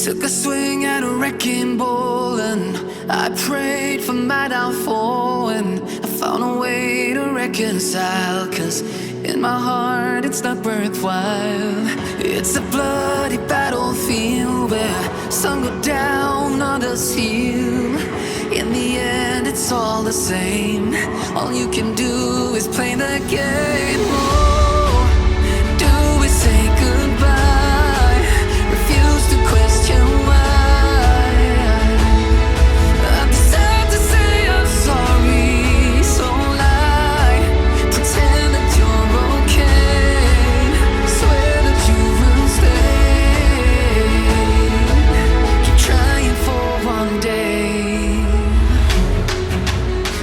Took a swing at a wrecking ball and I prayed for my downfall, and I found a way to reconcile, 'cause in my heart it's not worthwhile. It's a bloody battlefield where some go down, others heal. In the end it's all the same. All you can do is play the game. Oh, do we say goodbye? Refuse to question why. I'm sad to say I'm sorry, so lie. Pretend that you're okay. Swear that you will stay. Keep trying for one day.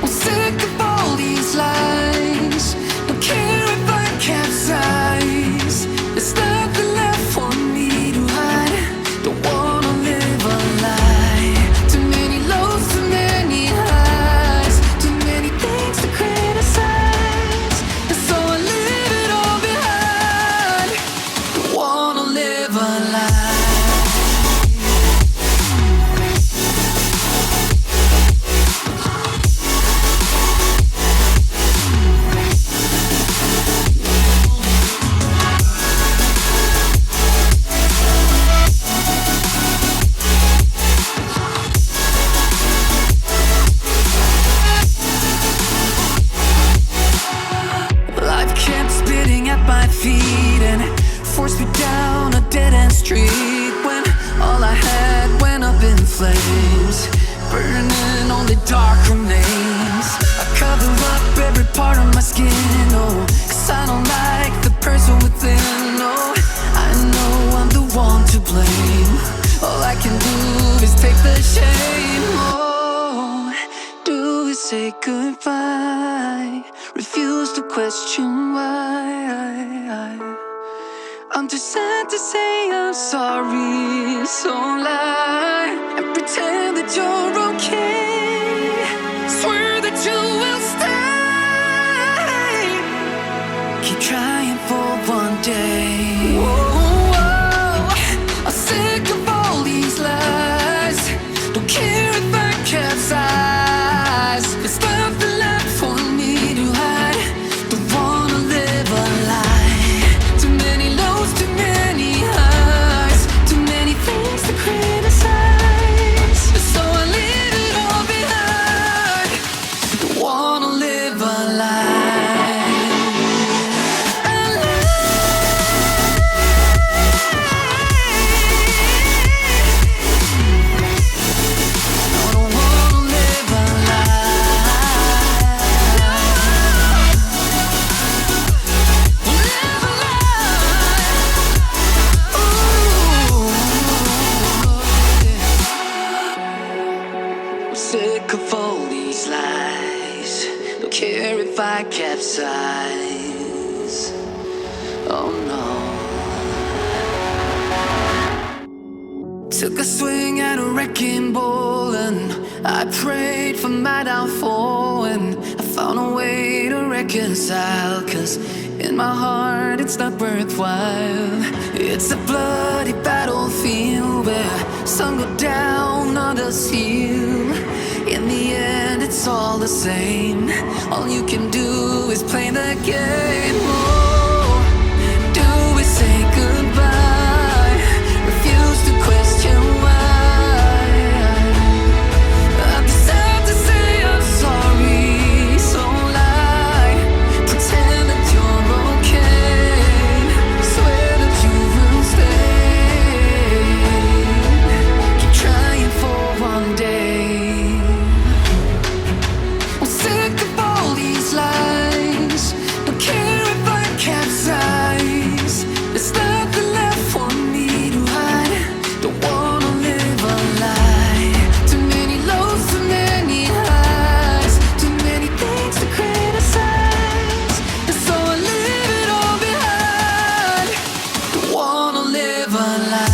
I'm sick of all these lies. Don't care if I capsize. There's nothing left for me to hide. Don't wanna live a lie. Too many lows, too many highs. Too many things to criticize. And so I leave it all behind. Don't wanna live a lie. Life kept spitting at my feet and forced me down a dead-end street, when all I had went up in flames, burning only dark remains. I cover up every part of my skin, oh, 'cause I don't like the person within. Oh, I know I'm the one to blame. All I can do is take the shame. Oh, do we say goodbye? Refuse to question why. I'm too sad to say I'm sorry, so lie and pretend that you're okay. Swear that you will stay. Keep trying for one day. Whoa, I'm sick of all these lies. Don't care if I capsize. There's nothing left for me to hide. Don't wanna live a lie. Too many lows, too many highs. Too many things to criticize. So I leave it all behind. Don't wanna live a lie. A lie. No, don't wanna live a lie. Live a lie. Ooh. I'm sick of all these lies. Don't care if I capsize. Oh no. Took a swing at a wrecking ball and I prayed for my downfall, and I found a way to reconcile, 'cause in my heart it's not worthwhile. It's a bloody battlefield where some go down, others heal. In the end it's all the same. All you can do is play the game. Oh, do we say goodbye? Refuse to question why. I'm sad to say I'm sorry, so lie. Pretend that you're okay. Swear that you will stay. Keep trying for one day. I'm sick of all these lies. Don't care if I capsize. There's nothing left for me to hide. Don't wanna live a lie. Too many lows, too many highs. Too many things to criticize. And so I leave it all behind. Don't wanna live a lie.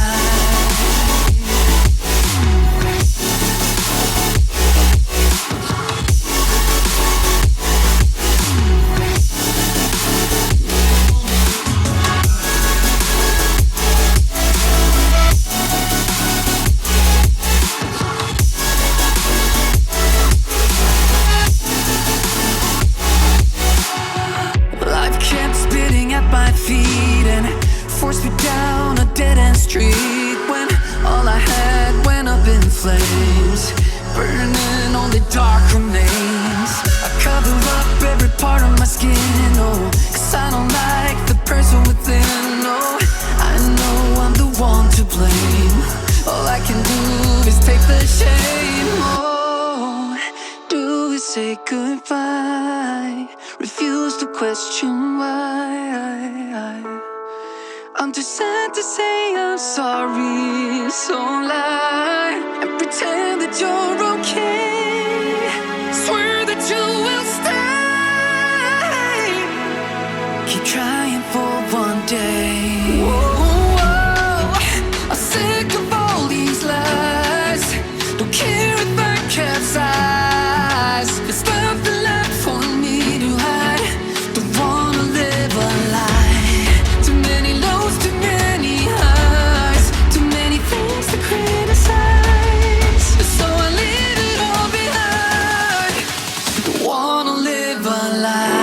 street when all I had went up in flames, burning only dark remains. I cover up every part of my skin, oh, 'cause I don't like the person within, oh. I know I'm the one to blame. All I can do is take the shame, oh. Do we say goodbye? Refuse to question why. I'm too sad to say I'm sorry, so lie and pretend that you're okay. Swear that you will stay. Keep trying for one day. Whoa, I'm sick of all these lies. Don't care if I capsize. There's nothing left for me to hide. Don't wanna live a lie. Too many lows, too many highs, too many things to criticize. So I leave it all behind. Don't wanna live a lie.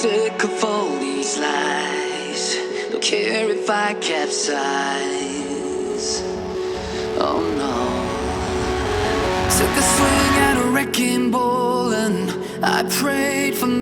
Sick of all these lies. Don't care if I capsize. Oh no. Took a swing at a wrecking ball and I prayed for